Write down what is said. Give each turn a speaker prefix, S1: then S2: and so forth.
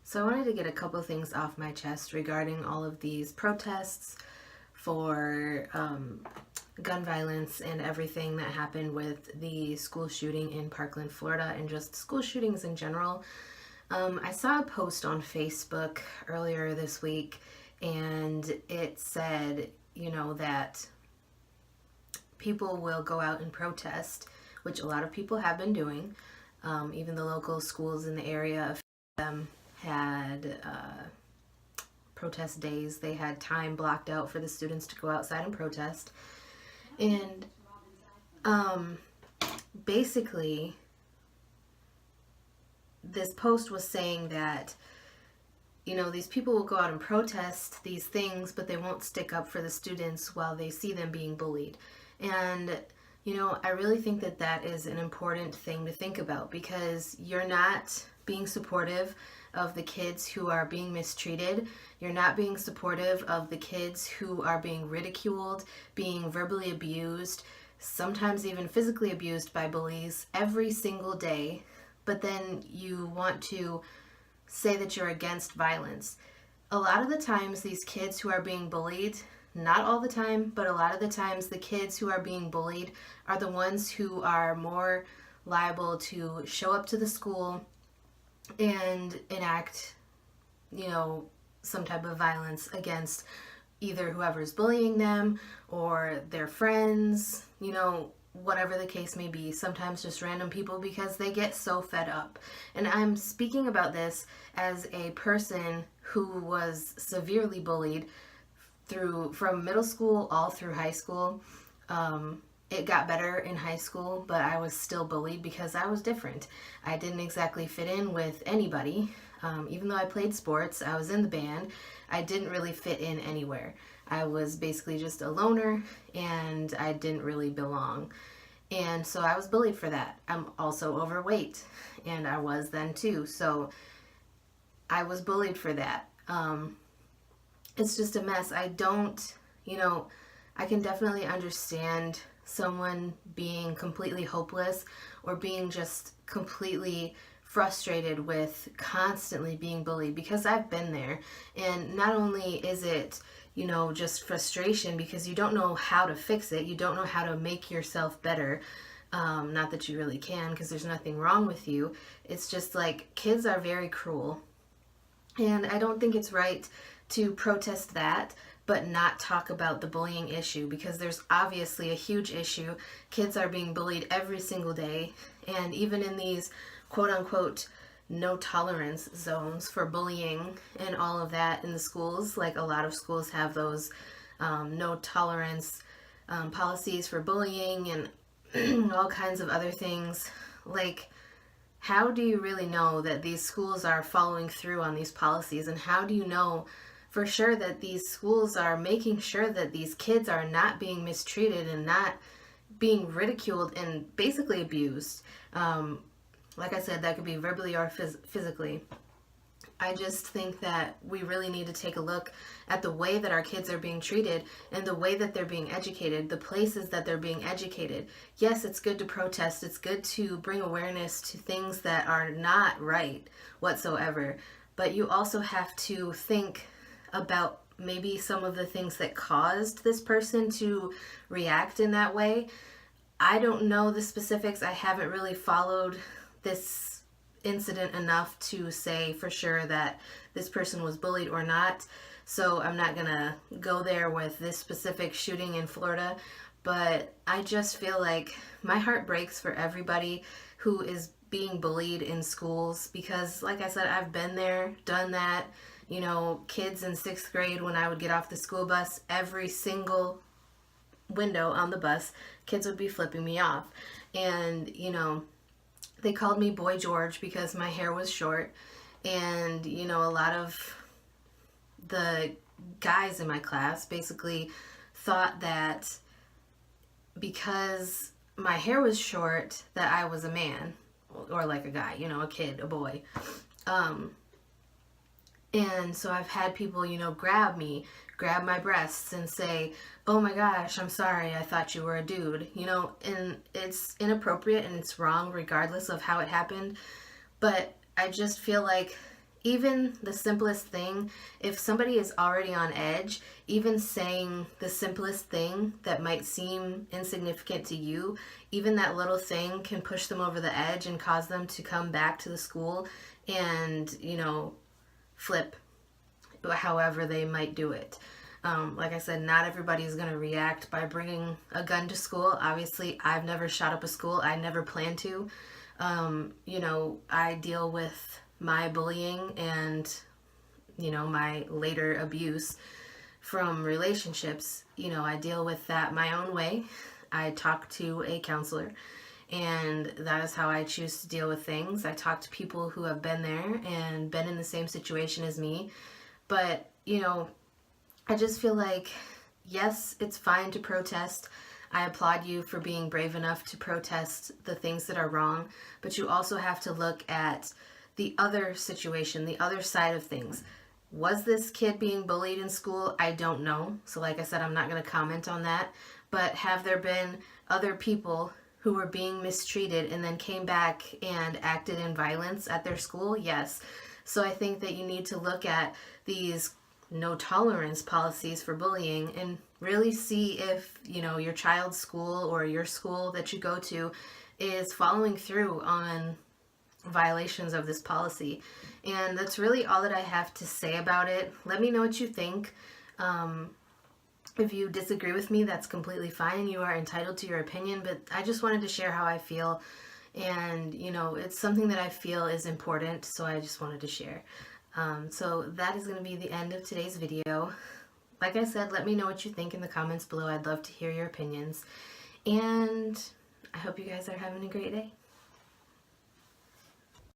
S1: So I wanted to get a couple things off my chest regarding all of these protests for gun violence and everything that happened with the school shooting in Parkland, Florida, and just school shootings in general. I saw a post on Facebook earlier this week, and it said, that people will go out and protest, which a lot of people have been doing. Even the local schools in the area, a few of them had protest days. They had time blocked out for the students to go outside and protest. And basically, this post was saying that, these people will go out and protest these things, but they won't stick up for the students while they see them being bullied. And I really think that that is an important thing to think about, because you're not being supportive of the kids who are being mistreated. You're not being supportive of the kids who are being ridiculed, being verbally abused, sometimes even physically abused by bullies every single day. But then you want to say that you're against violence. A lot of the times, these kids who are being bullied, not all the time, but a lot of the times, the kids who are being bullied are the ones who are more liable to show up to the school and enact, some type of violence against either whoever's bullying them or their friends, whatever the case may be. From just random people, because they get so fed up. And I'm speaking about this as a person who was severely bullied from middle school all through high school. It got better in high school, but I was still bullied because I was different. I didn't exactly fit in with anybody. Even though I played sports, I was in the band, I didn't really fit in anywhere. I was basically just a loner, and I didn't really belong. And so I was bullied for that. I'm also overweight, and I was then too. So I was bullied for that. It's just a mess. I can definitely understand someone being completely hopeless or being just completely frustrated with constantly being bullied, because I've been there. And not only is it, just frustration because you don't know how to fix it, you don't know how to make yourself better. Not that you really can, because there's nothing wrong with you. It's just like, kids are very cruel. And I don't think it's right to protest that, but not talk about the bullying issue, because there's obviously a huge issue. Kids are being bullied every single day, and even in these quote-unquote no tolerance zones for bullying and all of that in the schools, like a lot of schools have those no tolerance policies for bullying and all kinds of other things. Like, how do you really know that these schools are following through on these policies? And how do you know for sure that these schools are making sure that these kids are not being mistreated and not being ridiculed and basically abused? Like I said, that could be verbally or physically. I just think that we really need to take a look at the way that our kids are being treated and the way that they're being educated, the places that they're being educated. Yes, it's good to protest. It's good to bring awareness to things that are not right whatsoever. But you also have to think about maybe some of the things that caused this person to react in that way. I don't know the specifics. I haven't really followed this incident enough to say for sure that this person was bullied or not. So I'm not gonna go there with this specific shooting in Florida. But I just feel like my heart breaks for everybody who is being bullied in schools, because like I said, I've been there, done that. Kids in 6th grade, when I would get off the school bus, every single window on the bus, kids would be flipping me off. And, they called me Boy George because my hair was short. And, a lot of the guys in my class basically thought that because my hair was short, that I was a man, or like a guy, a kid, a boy. And so I've had people, grab my breasts and say, "Oh my gosh, I'm sorry, I thought you were a dude," and it's inappropriate and it's wrong regardless of how it happened. But I just feel like even the simplest thing, if somebody is already on edge, even saying the simplest thing that might seem insignificant to you, even that little thing can push them over the edge and cause them to come back to the school and, flip however they might do it. Like I said, not everybody is going to react by bringing a gun to school. Obviously, I've never shot up a school. I never plan to. I deal with my bullying and, my later abuse from relationships. I deal with that my own way. I talk to a counselor, and that is how I choose to deal with things. I talk to people who have been there and been in the same situation as me. But, I just feel like, yes, it's fine to protest. I applaud you for being brave enough to protest the things that are wrong, but you also have to look at the other situation, the other side of things. Was this kid being bullied in school? I don't know. So like I said, I'm not going to comment on that. But have there been other people who were being mistreated and then came back and acted in violence at their school? Yes. So I think that you need to look at these no tolerance policies for bullying and really see if, your child's school or your school that you go to is following through on violations of this policy. And that's really all that I have to say about it. Let me know what you think. If you disagree with me, that's completely fine. You are entitled to your opinion, but I just wanted to share how I feel. And, it's something that I feel is important, so I just wanted to share. So that is going to be the end of today's video. Like I said, let me know what you think in the comments below. I'd love to hear your opinions. And I hope you guys are having a great day.